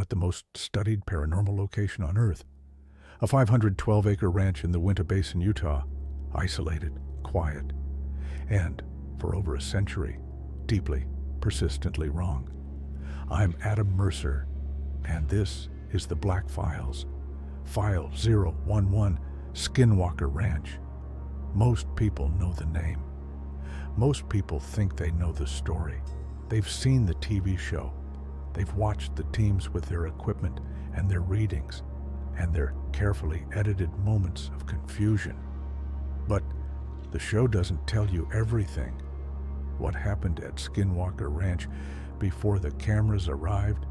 it the most studied paranormal location on Earth. A 512-acre ranch in the Uinta Basin, Utah, isolated, quiet, and, for over a century, deeply, persistently wrong. I'm Adam Mercer, and this is the Black Files, File 011, Skinwalker Ranch. Most people know the name. Most people think they know the story. They've seen the TV show. They've watched the teams with their equipment and their readings and their carefully edited moments of confusion. But the show doesn't tell you everything. What happened at Skinwalker Ranch before the cameras arrived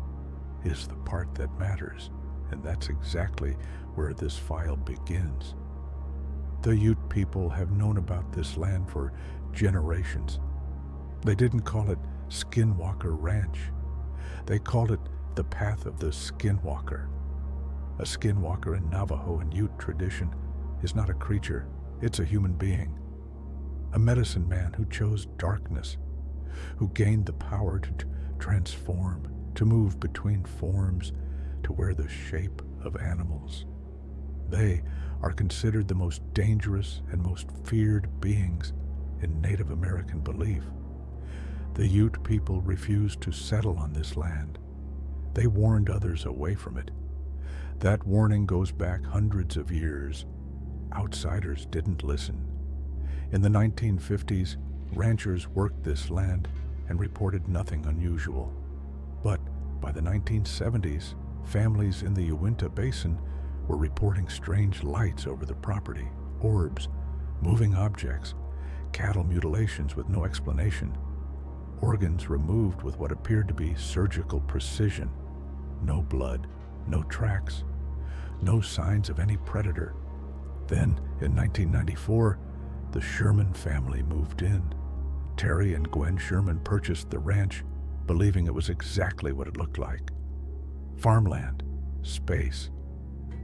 is the part that matters, and that's exactly where this file begins. The Ute people have known about this land for generations. They didn't call it Skinwalker Ranch. They called it the Path of the Skinwalker. A skinwalker in Navajo and Ute tradition is not a creature, it's a human being. A medicine man who chose darkness, who gained the power to transform, to move between forms, to wear the shape of animals. They are considered the most dangerous and most feared beings in Native American belief. The Ute people refused to settle on this land. They warned others away from it. That warning goes back hundreds of years. Outsiders didn't listen. In the 1950s, ranchers worked this land and reported nothing unusual. But by the 1970s, families in the Uinta Basin were reporting strange lights over the property, orbs, moving objects, cattle mutilations with no explanation, organs removed with what appeared to be surgical precision, no blood, no tracks, no signs of any predator. Then, in 1994, the Sherman family moved in. Terry and Gwen Sherman purchased the ranch, believing it was exactly what it looked like. Farmland, space,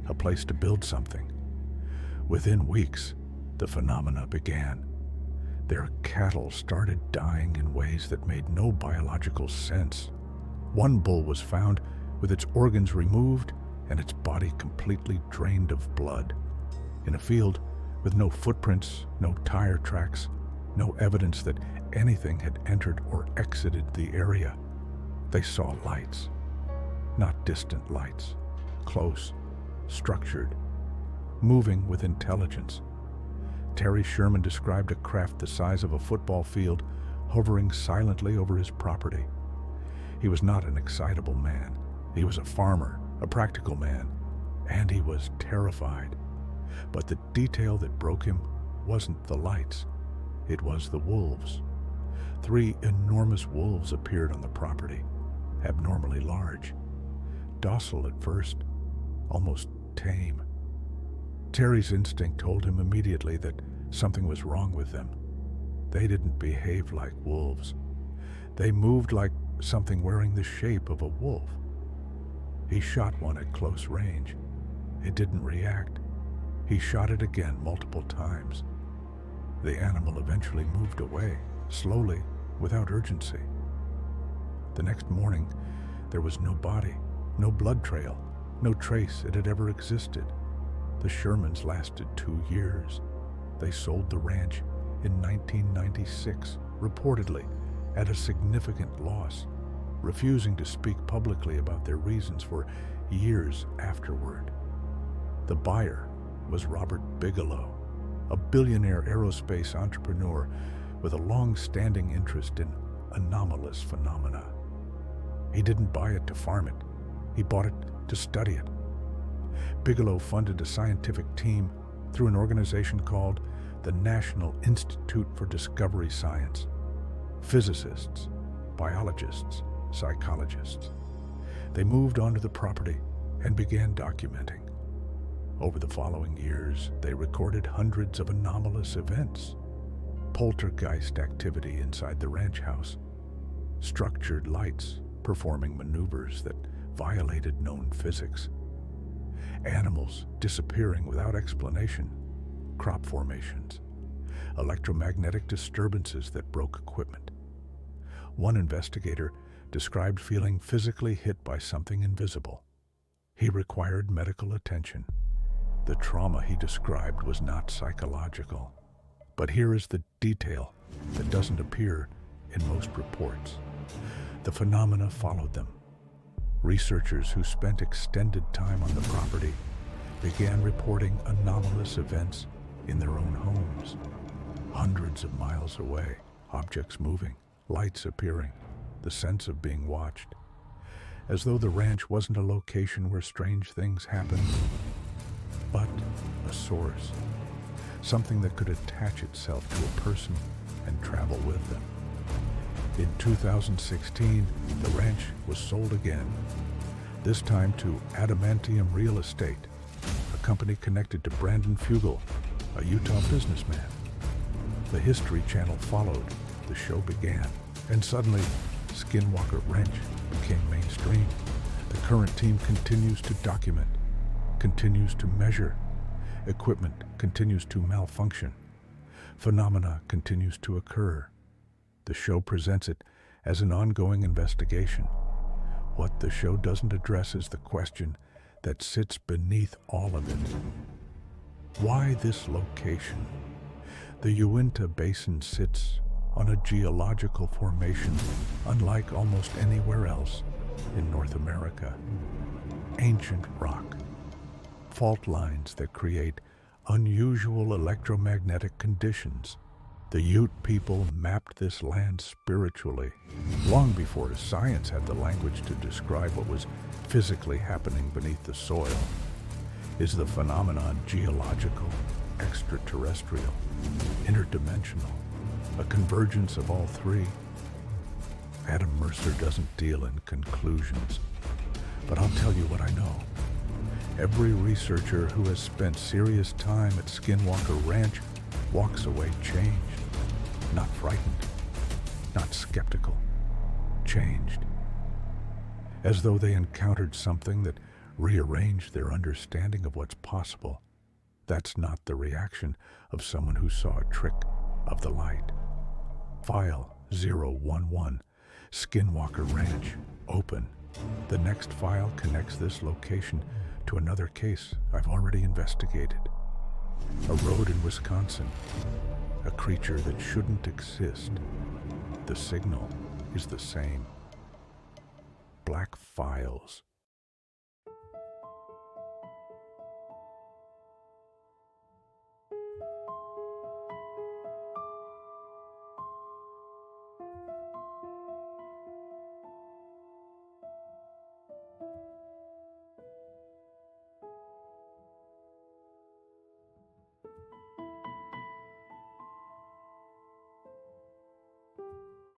a place to build something. Within weeks, the phenomena began. Their cattle started dying in ways that made no biological sense. One bull was found with its organs removed and its body completely drained of blood. In a field with no footprints, no tire tracks, no evidence that anything had entered or exited the area. They saw lights, not distant lights, close, structured, moving with intelligence. Terry Sherman described a craft the size of a football field hovering silently over his property. He was not an excitable man. He was a farmer, a practical man, and he was terrified. But the detail that broke him wasn't the lights. It was the wolves. 3 enormous wolves appeared on the property, abnormally large, docile at first, almost tame. Terry's instinct told him immediately that something was wrong with them. They didn't behave like wolves. They moved like something wearing the shape of a wolf. He shot one at close range. It didn't react. He shot it again multiple times. The animal eventually moved away, slowly, without urgency. The next morning, there was no body, no blood trail, no trace it had ever existed. The Shermans lasted 2 years. They sold the ranch in 1996, reportedly at a significant loss, refusing to speak publicly about their reasons for years afterward. The buyer was Robert Bigelow, a billionaire aerospace entrepreneur with a long-standing interest in anomalous phenomena. He didn't buy it to farm it. He bought it to study it. Bigelow funded a scientific team through an organization called the National Institute for Discovery Science. Physicists, biologists, psychologists. They moved onto the property and began documenting. Over the following years, they recorded hundreds of anomalous events. Poltergeist activity inside the ranch house, structured lights performing maneuvers that violated known physics, animals disappearing without explanation, crop formations, electromagnetic disturbances that broke equipment. One investigator described feeling physically hit by something invisible. He required medical attention. The trauma he described was not psychological. But here is the detail that doesn't appear in most reports. The phenomena followed them. Researchers who spent extended time on the property began reporting anomalous events in their own homes. Hundreds of miles away, objects moving, lights appearing, the sense of being watched. As though the ranch wasn't a location where strange things happened, but a source. Something that could attach itself to a person and travel with them. In 2016, the ranch was sold again, this time to Adamantium Real Estate, a company connected to Brandon Fugel, a Utah businessman. The History Channel followed, the show began, and suddenly, Skinwalker Ranch became mainstream. The current team continues to document, continues to measure. Equipment continues to malfunction. Phenomena continues to occur. The show presents it as an ongoing investigation. What the show doesn't address is the question that sits beneath all of it. Why this location? The Uinta Basin sits on a geological formation unlike almost anywhere else in North America. Ancient rock, fault lines that create unusual electromagnetic conditions. The Ute people mapped this land spiritually, long before science had the language to describe what was physically happening beneath the soil. Is the phenomenon geological, extraterrestrial, interdimensional, a convergence of all three? Adam Mercer doesn't deal in conclusions, but I'll tell you what I know. Every researcher who has spent serious time at Skinwalker Ranch walks away changed. Not frightened, not skeptical, changed. As though they encountered something that rearranged their understanding of what's possible. That's not the reaction of someone who saw a trick of the light. File 011, Skinwalker Ranch, open. The next file connects this location to another case I've already investigated. A road in Wisconsin. A creature that shouldn't exist. The signal is the same. Black files.